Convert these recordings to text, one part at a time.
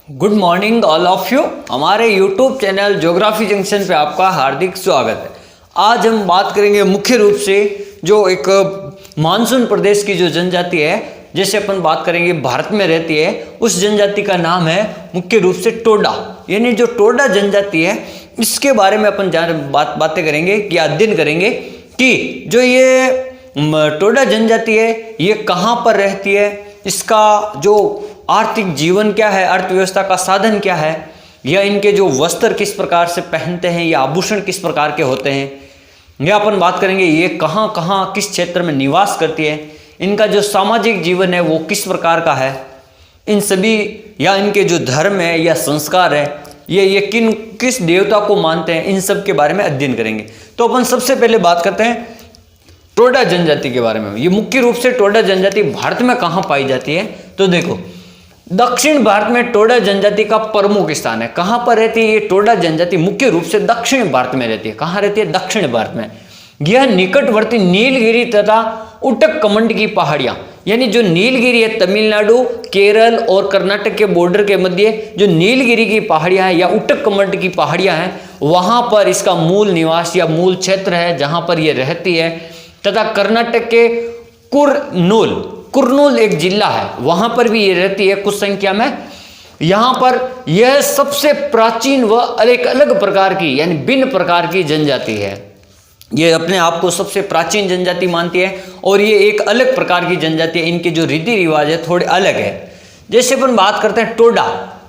Good morning all of you. हमारे YouTube channel geography junction पे आपका हार्दिक स्वागत है। आज हम बात करेंगे मुख्य रूप से जो एक मानसून प्रदेश की जो जनजाति है, जैसे अपन बात करेंगे भारत में रहती है, उस जनजाति का नाम है मुख्य रूप से टोडा। यानी जो टोडा जनजाति है इसके बारे में अपन बातें करेंगे कि अध्ययन करेंगे कि जो ये टोडा जनजाति है ये कहाँ पर रहती है, इसका जो आर्थिक जीवन क्या है, अर्थव्यवस्था का साधन क्या है, या इनके जो वस्त्र किस प्रकार से पहनते हैं या आभूषण किस प्रकार के होते हैं, या अपन बात करेंगे ये कहाँ कहाँ किस क्षेत्र में निवास करती है, इनका जो सामाजिक जीवन है वो किस प्रकार का है, इन सभी या इनके जो धर्म है या संस्कार है ये किस देवता को मानते हैं, इन सब के बारे में अध्ययन करेंगे। तो अपन सबसे पहले बात करते हैं टोडा जनजाति के बारे में। ये मुख्य रूप से टोडा जनजाति भारत में कहाँ पाई जाती है, तो देखो दक्षिण भारत में टोडा जनजाति का प्रमुख स्थान है। कहाँ पर रहती है ये टोडा जनजाति? मुख्य रूप से दक्षिण भारत में रहती है। कहाँ रहती है? दक्षिण भारत में। यह निकटवर्ती नीलगिरी तथा उटक कमंड की पहाड़ियां, यानी जो नीलगिरी है तमिलनाडु, केरल और कर्नाटक के बॉर्डर के मध्य जो नीलगिरी की पहाड़ियां हैं या उटक कमंड की पहाड़ियां हैं, वहां पर इसका मूल निवास या मूल क्षेत्र है जहां पर यह रहती है। तथा कर्नाटक के कुर्नूल एक जिला है, वहां पर भी ये रहती है कुछ संख्या में। यहां पर यह सबसे प्राचीन व एक अलग प्रकार की यानी भिन्न प्रकार की जनजाति है। ये अपने आप को सबसे प्राचीन जनजाति मानती है और ये एक अलग प्रकार की जनजाति है। इनके जो रीति रिवाज है थोड़े अलग है। जैसे अपन बात करते हैं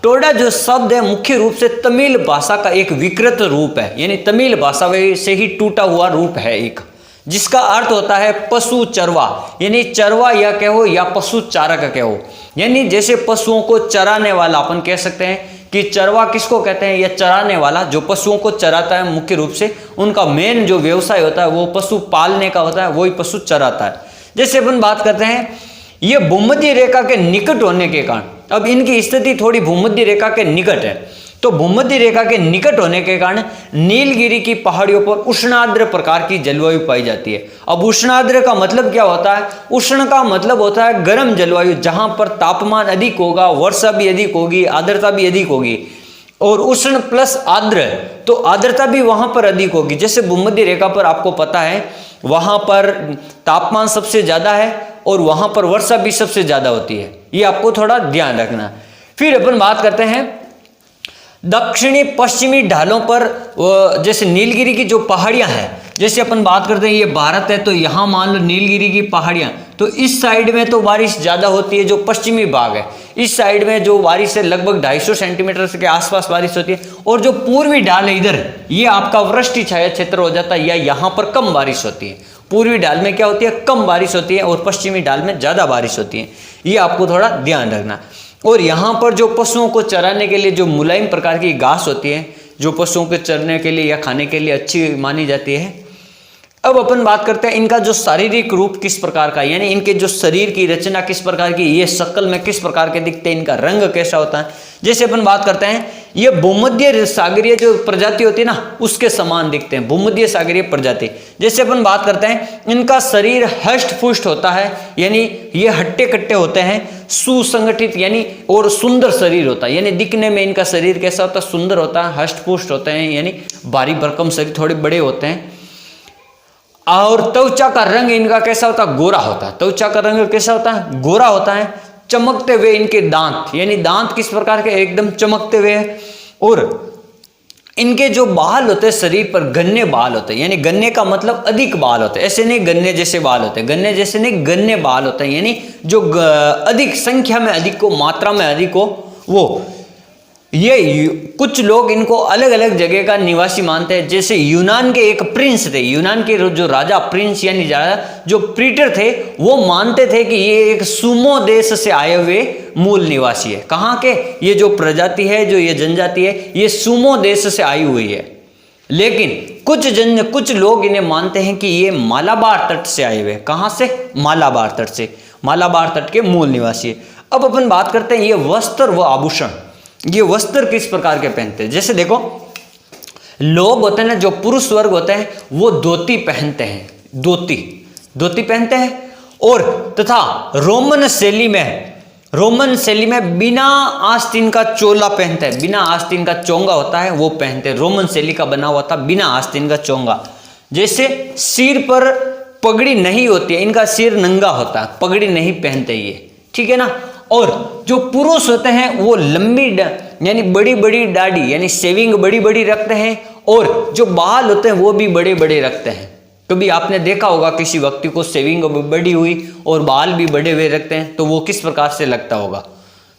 टोडा जो शब्द है मुख्य रूप से तमिल भाषा का एक विकृत रूप है, यानी तमिल भाषा से ही टूटा हुआ रूप है एक, जिसका अर्थ होता है पशु चरवा, यानी चरवा या कहो या पशु चारक कहो, यानी जैसे पशुओं को चराने वाला अपन कह सकते हैं कि चरवा किसको कहते हैं, या चराने वाला जो पशुओं को चराता है। मुख्य रूप से उनका मेन जो व्यवसाय होता है वो पशु पालने का होता है, वही पशु चराता है। जैसे अपन बात करते हैं ये भूमध्य रेखा के निकट होने के कारण, अब इनकी स्थिति थोड़ी भूमध्य रेखा के निकट है, तो भूमध्य रेखा के निकट होने के कारण नीलगिरी की पहाड़ियों पर उष्णाद्र प्रकार की जलवायु पाई जाती है। अब उष्णाद्र का मतलब क्या होता है? उष्ण का मतलब होता है गर्म जलवायु, जहां पर तापमान अधिक होगा, वर्षा भी अधिक होगी, आर्द्रता भी अधिक होगी। और उष्ण प्लस आर्द्र, तो आर्द्रता भी वहां पर अधिक होगी। जैसे भूमध्य रेखा पर आपको पता है वहां पर तापमान सबसे ज्यादा है और वहां पर वर्षा भी सबसे ज्यादा होती है, ये आपको थोड़ा ध्यान रखना। फिर अपन बात करते हैं दक्षिणी पश्चिमी ढालों पर, जैसे नीलगिरी की जो पहाड़ियां हैं, जैसे अपन बात करते हैं ये भारत है तो यहाँ मान लो नीलगिरी की पहाड़ियां, तो इस साइड में तो बारिश ज्यादा होती है, जो पश्चिमी भाग है इस साइड में जो बारिश है लगभग 250 सेंटीमीटर के आसपास बारिश होती है। और जो पूर्वी ढाल है इधर, ये आपका वृष्टि छाया क्षेत्र हो जाता है, या यहाँ पर कम बारिश होती है। पूर्वी ढाल में क्या होती है? कम बारिश होती है, और पश्चिमी ढाल में ज्यादा बारिश होती है, ये आपको थोड़ा ध्यान रखना। और यहाँ पर जो पशुओं को चराने के लिए जो मुलायम प्रकार की घास होती है, जो पशुओं के चरने के लिए या खाने के लिए अच्छी मानी जाती है। अब अपन बात करते हैं इनका जो शारीरिक रूप किस प्रकार का, यानी इनके जो शरीर की रचना किस प्रकार की, ये शक्ल में किस प्रकार के दिखते हैं, इनका रंग कैसा होता है। जैसे अपन बात करते हैं ये भूमध्य सागरीय जो प्रजाति होती है ना, उसके समान दिखते हैं, भूमध्य सागरीय प्रजाति। जैसे अपन बात करते हैं इनका शरीर हष्ट पुष्ट होता है, यानी ये हट्टे कट्टे होते हैं, सुसंगठित यानी और सुंदर शरीर होता है, यानी दिखने में इनका शरीर कैसा होता है? सुंदर होता है, हष्ट पुष्ट होते हैं, यानी भारी भरकम शरीर, थोड़े बड़े होते हैं। और त्वचा का रंग इनका कैसा होता है? गोरा होता है। त्वचा का रंग कैसा होता है? गोरा होता है। चमकते हुए इनके दांत, यानी दांत किस प्रकार के? एकदम चमकते हुए। और इनके जो बाल होते हैं शरीर पर गन्ने बाल होते हैं, यानी गन्ने का मतलब अधिक बाल होते हैं, ऐसे नहीं गन्ने जैसे बाल होते हैं, गन्ने जैसे नहीं गन्ने बाल होते हैं, यानी जो अधिक संख्या में अधिक हो, मात्रा में अधिक हो वो। ये कुछ लोग इनको अलग अलग जगह का निवासी मानते हैं। जैसे यूनान के एक प्रिंस थे, यूनान के जो राजा प्रिंस यानी जो प्रीटर थे, वो मानते थे कि ये एक सुमो देश से आए हुए मूल निवासी है। कहाँ के? ये जो प्रजाति है, जो ये जनजाति है, ये सुमो देश से आई हुई है। लेकिन कुछ लोग इन्हें मानते हैं कि ये मालाबार तट से आए हुए। कहाँ से? मालाबार तट से, मालाबार तट के मूल निवासी है। अब अपन बात करते हैं ये वस्त्र व आभूषण, ये वस्त्र किस प्रकार के पहनते हैं। जैसे देखो लोग होते हैं ना, जो पुरुष वर्ग होते हैं वो धोती पहनते हैं, धोती पहनते हैं। और तथा रोमन शैली में रोमन शैली में बिना आस्तीन का चोला पहनते हैं, बिना आस्तीन का चोंगा होता है वो पहनते हैं। रोमन शैली का बना हुआ था बिना आस्तीन का चोंगा। जैसे सिर पर पगड़ी नहीं होती है, इनका सिर नंगा होता है, पगड़ी नहीं पहनते ये, ठीक है ना। और जो पुरुष होते हैं वो लंबी यानी बड़ी बड़ी दाढ़ी यानी शेविंग बड़ी बड़ी रखते हैं, और जो बाल होते हैं वो भी बड़े बड़े रखते हैं। कभी आपने देखा होगा किसी व्यक्ति को शेविंग बड़ी हुई और बाल भी बड़े हुए रखते हैं, तो वो किस प्रकार से लगता होगा।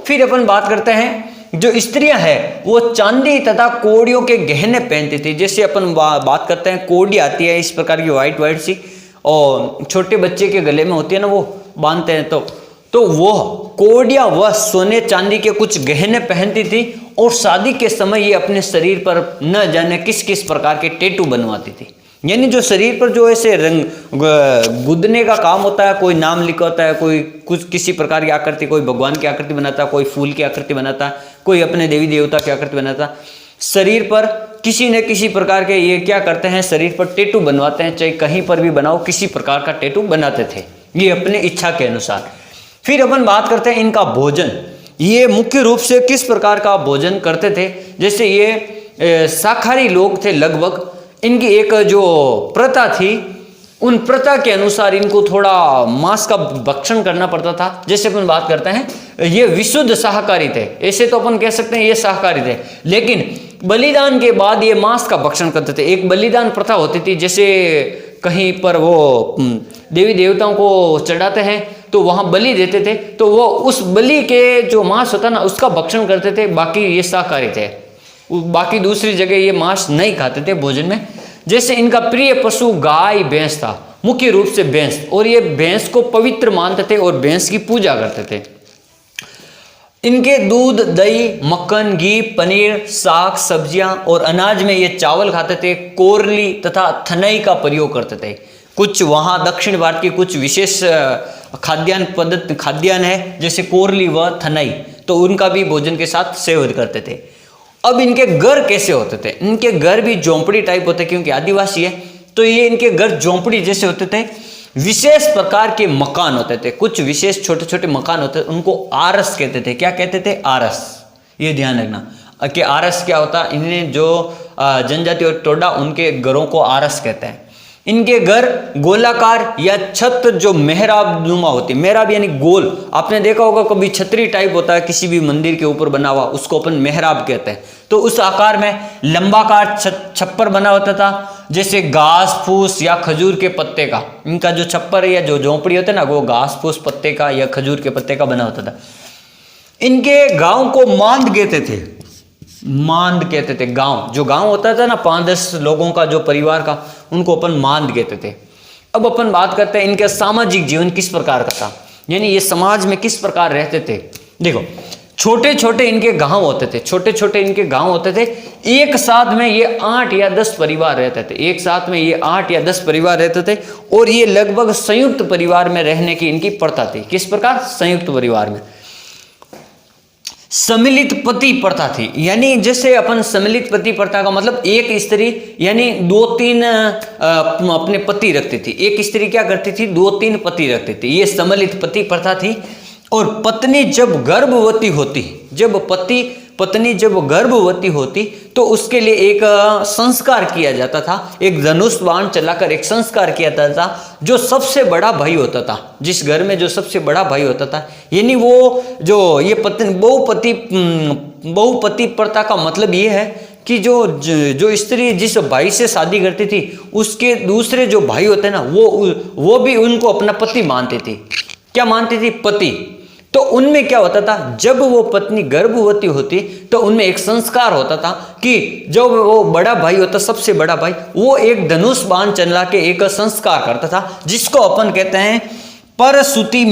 फिर अपन बात करते हैं जो स्त्रियां हैं वो चांदी तथा कोड़ियों के गहने पहनती थी। जैसे अपन बात करते हैं कोड़ी आती है इस प्रकार की व्हाइट व्हाइट सी, और छोटे बच्चे के गले में होती है ना, वो बांधते हैं, तो वो कोड़ियां वह सोने चांदी के कुछ गहने पहनती थी, और शादी के समय ये अपने शरीर पर न जाने किस किस प्रकार के टैटू बनवाती थी। यानी जो शरीर पर जो ऐसे रंग गुदने का काम होता है, कोई नाम लिखा होता है, कोई कुछ किसी प्रकार की आकृति, कोई भगवान की आकृति बनाता है, कोई फूल की आकृति बनाता है, कोई अपने देवी देवता की आकृति बनाता है, शरीर पर किसी न किसी प्रकार के ये क्या करते हैं, शरीर पर टैटू बनवाते हैं। चाहे कहीं पर भी बनाओ, किसी प्रकार का टैटू बनाते थे ये अपने इच्छा के अनुसार। फिर अपन बात करते हैं इनका भोजन। ये मुख्य रूप से किस प्रकार का भोजन करते थे। जैसे ये शाकाहारी लोग थे लगभग, इनकी एक जो प्रथा थी उन प्रथा के अनुसार इनको थोड़ा मांस का भक्षण करना पड़ता था। जैसे अपन बात करते हैं ये विशुद्ध शाकाहारी थे, ऐसे तो अपन कह सकते हैं ये शाकाहारी थे, लेकिन बलिदान के बाद ये मांस का भक्षण करते थे। एक बलिदान प्रथा होती थी, जैसे कहीं पर वो देवी देवताओं को चढ़ाते हैं तो वहां बलि देते थे, तो वो उस बलि के जो मांस होता ना उसका भक्षण करते थे। बाकी ये शाकाहारी थे, बाकी दूसरी जगह ये मांस नहीं खाते थे भोजन में। जैसे इनका प्रिय पशु गाय भैंस था, मुख्य रूप से भैंस, और ये भैंस को पवित्र मानते थे और भैंस की पूजा करते थे। इनके दूध, दही, मक्खन, घी, पनीर, साग, सब्जियां और अनाज में ये चावल खाते थे। कोरली तथा थनई का प्रयोग करते थे। कुछ वहाँ दक्षिण भारत की कुछ विशेष खाद्यान्न है, जैसे कोरली व थनई, तो उनका भी भोजन के साथ सेवन करते थे। अब इनके घर कैसे होते थे? इनके घर भी झोंपड़ी टाइप होते, क्योंकि आदिवासी है तो ये इनके घर झोंपड़ी जैसे होते थे। विशेष प्रकार के मकान होते थे, कुछ विशेष छोटे छोटे मकान होते थे, उनको आरस कहते थे। क्या कहते थे? आरस। ये ध्यान रखना कि आरस क्या होता है। इन्हें जो जनजाति और टोडा उनके घरों को आरस कहते हैं। इनके घर गोलाकार या छत जो मेहराब नुमा होती है, मेहराब यानी गोल, आपने देखा होगा कभी छतरी टाइप होता है किसी भी मंदिर के ऊपर बना हुआ, उसको अपन मेहराब कहते हैं। तो उस आकार में लंबाकार छप्पर बना होता था, जैसे घास फूस या खजूर के पत्ते का। इनका जो छप्पर या जो झोंपड़ी होता है ना, वो घास फूस पत्ते का या खजूर के पत्ते का बना होता था। इनके गांव को मांद कहते थे, मांद कहते थे। गांव जो गांव होता था ना 5-10 लोगों का जो परिवार का, उनको अपन मांद कहते थे। अब अपन बात करते हैं इनका सामाजिक जीवन किस प्रकार का था, यानी ये समाज में किस प्रकार रहते थे। देखो, छोटे छोटे इनके गांव होते थे, छोटे छोटे इनके गांव होते थे। एक साथ में ये 8 या 10 परिवार रहते थे, एक साथ में ये 8 या 10 परिवार रहते थे, और ये लगभग संयुक्त परिवार में रहने की इनकी प्रथा थी। किस प्रकार? संयुक्त परिवार में। सम्मिलित पति प्रथा थी, यानी जैसे अपन सम्मिलित पति प्रथा का मतलब एक स्त्री यानी 2-3 अपने पति रखती थी। एक स्त्री क्या करती थी? 2-3 पति रखती थी। ये सम्मिलित पति प्रथा थी। और पत्नी जब गर्भवती होती, पत्नी जब गर्भवती होती तो उसके लिए एक संस्कार किया जाता था। एक धनुष बाण चलाकर एक संस्कार किया जाता था। जो सबसे बड़ा भाई होता था, जिस घर में जो सबसे बड़ा भाई होता था, यानी वो जो ये पत्नी बहुपति प्रथा का मतलब ये है कि जो स्त्री जिस भाई से शादी करती थी, उसके दूसरे जो भाई होते हैं ना, वो भी उनको अपना पति मानती थी। क्या मानती थी? पति। तो उनमें क्या होता था, जब वो पत्नी गर्भवती होती तो उनमें एक संस्कार होता था कि जो वो बड़ा भाई होता, सबसे बड़ा भाई, वो एक धनुष बाण चला के एक संस्कार करता था, जिसको अपन कहते हैं परसुति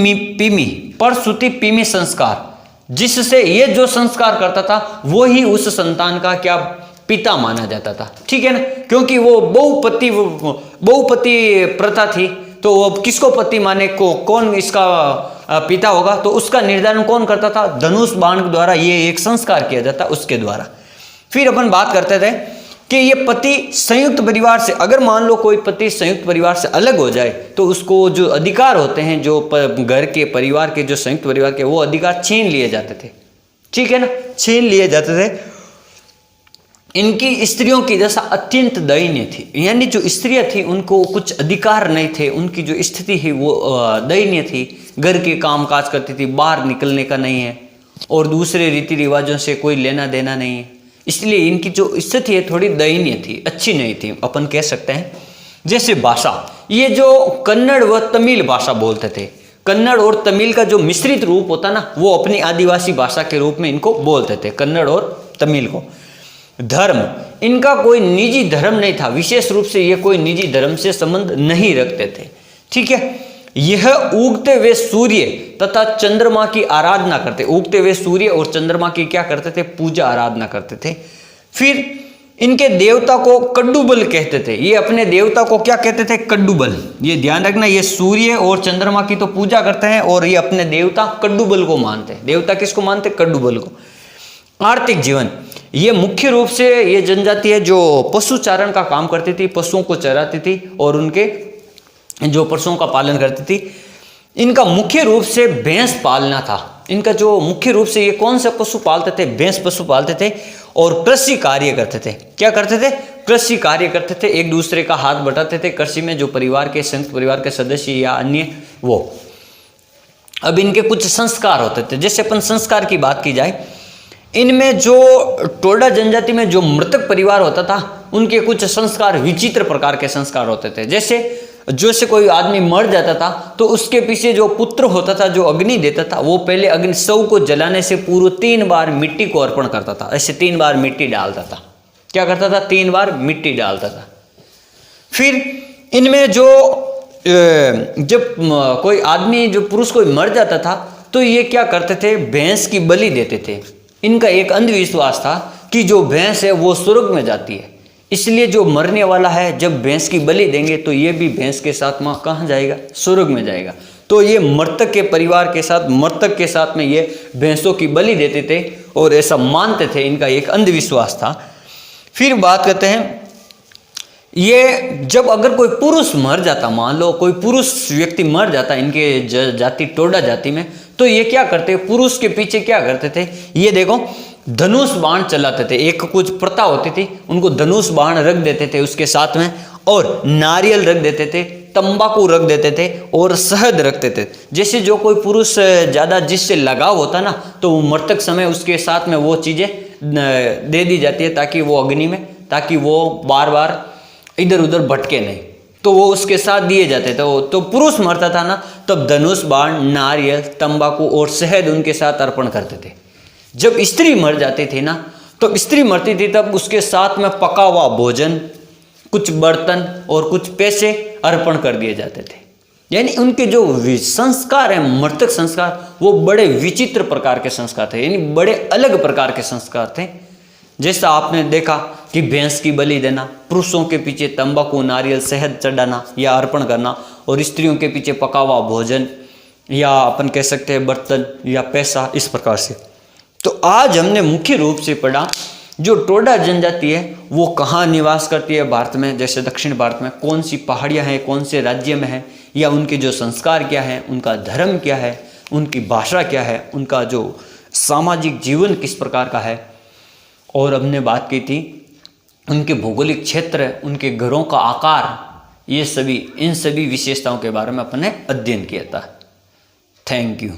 पीमी संस्कार। जिससे ये जो संस्कार करता था वो ही उस संतान का क्या पिता माना जाता था। ठीक है ना, क्योंकि वो बहुपति प्रथा थी, तो वो किसको पति माने को कौन इसका पिता होगा, तो उसका निर्धारण कौन करता था? धनुष बाण द्वारा ये एक संस्कार किया जाता उसके द्वारा। फिर अपन बात करते थे कि ये पति संयुक्त परिवार से, अगर मान लो कोई पति संयुक्त परिवार से अलग हो जाए तो उसको जो अधिकार होते हैं, जो घर के परिवार के, जो संयुक्त परिवार के, वो अधिकार छीन लिए जाते थे। ठीक है ना, छीन लिए जाते थे। इनकी स्त्रियों की दशा अत्यंत दयनीय थी, यानी जो स्त्रियां थी उनको कुछ अधिकार नहीं थे, उनकी जो स्थिति है वो दयनीय थी। घर के काम काज करती थी, बाहर निकलने का नहीं है और दूसरे रीति रिवाजों से कोई लेना देना नहीं है, इसलिए इनकी जो स्थिति है थोड़ी दयनीय थी, अच्छी नहीं थी अपन कह सकते हैं। जैसे भाषा, ये जो कन्नड़ व तमिल भाषा बोलते थे, कन्नड़ और तमिल का जो मिश्रित रूप होता ना, वो अपनी आदिवासी भाषा के रूप में इनको बोलते थे, कन्नड़ और तमिल को। धर्म, इनका कोई निजी धर्म नहीं था, विशेष रूप से ये कोई निजी धर्म से संबंध नहीं रखते थे। ठीक है, यह उगते हुए सूर्य तथा चंद्रमा की आराधना करते, उगते हुए सूर्य और चंद्रमा की क्या करते थे, पूजा आराधना करते थे। फिर इनके देवता को कड्डूबल कहते थे, ये अपने देवता को क्या कहते थे, कड्डूबल। ये ध्यान रखना, ये सूर्य और चंद्रमा की तो पूजा करते हैं और ये अपने देवता कड्डूबल को मानते हैं। देवता किसको मानते, कड्डूबल को। आर्थिक जीवन, ये मुख्य रूप से ये जनजाति है जो पशु चारण का काम करती थी, पशुओं को चराती थी और उनके जो पशुओं का पालन करती थी। इनका मुख्य रूप से भैंस पालना था, इनका जो मुख्य रूप से ये कौन से पशु पालते थे, भैंस पशु पालते थे और कृषि कार्य करते थे। क्या करते थे, कृषि कार्य करते थे, एक दूसरे का हाथ बटाते थे कृषि में, जो परिवार के, संयुक्त परिवार के सदस्य या अन्य वो। अब इनके कुछ संस्कार होते थे, जैसे अपन संस्कार की बात की जाए, इनमें जो टोडा जनजाति में जो मृतक परिवार होता था, उनके कुछ संस्कार विचित्र प्रकार के संस्कार होते थे। जैसे कोई आदमी मर जाता था तो उसके पीछे जो पुत्र होता था, जो अग्नि देता था, वो पहले अग्नि शव को जलाने से पूर्व 3 बार मिट्टी को अर्पण करता था। ऐसे 3 बार मिट्टी डालता था। क्या करता था, 3 बार मिट्टी डालता था। फिर इनमें जो जब कोई आदमी, जो पुरुष कोई मर जाता था तो ये क्या करते थे, भैंस की बलि देते थे। इनका एक अंधविश्वास था कि जो भैंस है वो स्वर्ग में जाती है, इसलिए जो मरने वाला है जब भैंस की बलि देंगे तो ये भी भैंस के साथ माँ कहाँ जाएगा, स्वर्ग में जाएगा। तो ये मृतक के परिवार के साथ, मृतक के साथ में ये भैंसों की बलि देते थे और ऐसा मानते थे, इनका एक अंधविश्वास था। फिर बात करते हैं, ये जब अगर कोई पुरुष मर जाता, मान लो कोई पुरुष व्यक्ति मर जाता इनके जाति, टोडा जाति में, तो ये क्या करते, पुरुष के पीछे क्या करते थे, ये देखो धनुष बाण चलाते थे। एक कुछ प्रथा होती थी, उनको धनुष बाण रख देते थे उसके साथ में, और नारियल रख देते थे, तंबाकू रख देते थे और शहद रखते थे। जैसे जो कोई पुरुष ज़्यादा जिससे लगाव होता ना, तो वो मृतक समय उसके साथ में वो चीज़ें दे दी जाती है ताकि वो अग्नि में, ताकि वो बार बार इधर उधर भटके नहीं, तो वो उसके साथ दिए जाते थे। तो पुरुष मरता था ना, तब धनुष बाण, नारियल, तंबाकू और शहद उनके साथ अर्पण करते थे। जब स्त्री मर जाती थी ना, तो स्त्री मरती थी तब उसके साथ में पका हुआ भोजन, कुछ बर्तन और कुछ पैसे अर्पण कर दिए जाते थे। यानी उनके जो संस्कार हैं, मृतक संस्कार, वो बड़े विचित्र प्रकार के संस्कार थे, यानी बड़े अलग प्रकार के संस्कार थे। जैसा आपने देखा कि भैंस की बलि देना, पुरुषों के पीछे तंबाकू, नारियल, शहद चढ़ाना या अर्पण करना, और स्त्रियों के पीछे पका हुआ भोजन या अपन कह सकते हैं बर्तन या पैसा, इस प्रकार से। तो आज हमने मुख्य रूप से पढ़ा जो टोडा जनजाति है वो कहाँ निवास करती है भारत में, जैसे दक्षिण भारत में कौन सी पहाड़ियाँ हैं, कौन से राज्य में है, या उनके जो संस्कार क्या है, उनका धर्म क्या है, उनकी भाषा क्या है, उनका जो सामाजिक जीवन किस प्रकार का है। और हमने बात की थी उनके भौगोलिक क्षेत्र, उनके घरों का आकार, ये सभी, इन सभी विशेषताओं के बारे में अपने अध्ययन किया था। Thank you.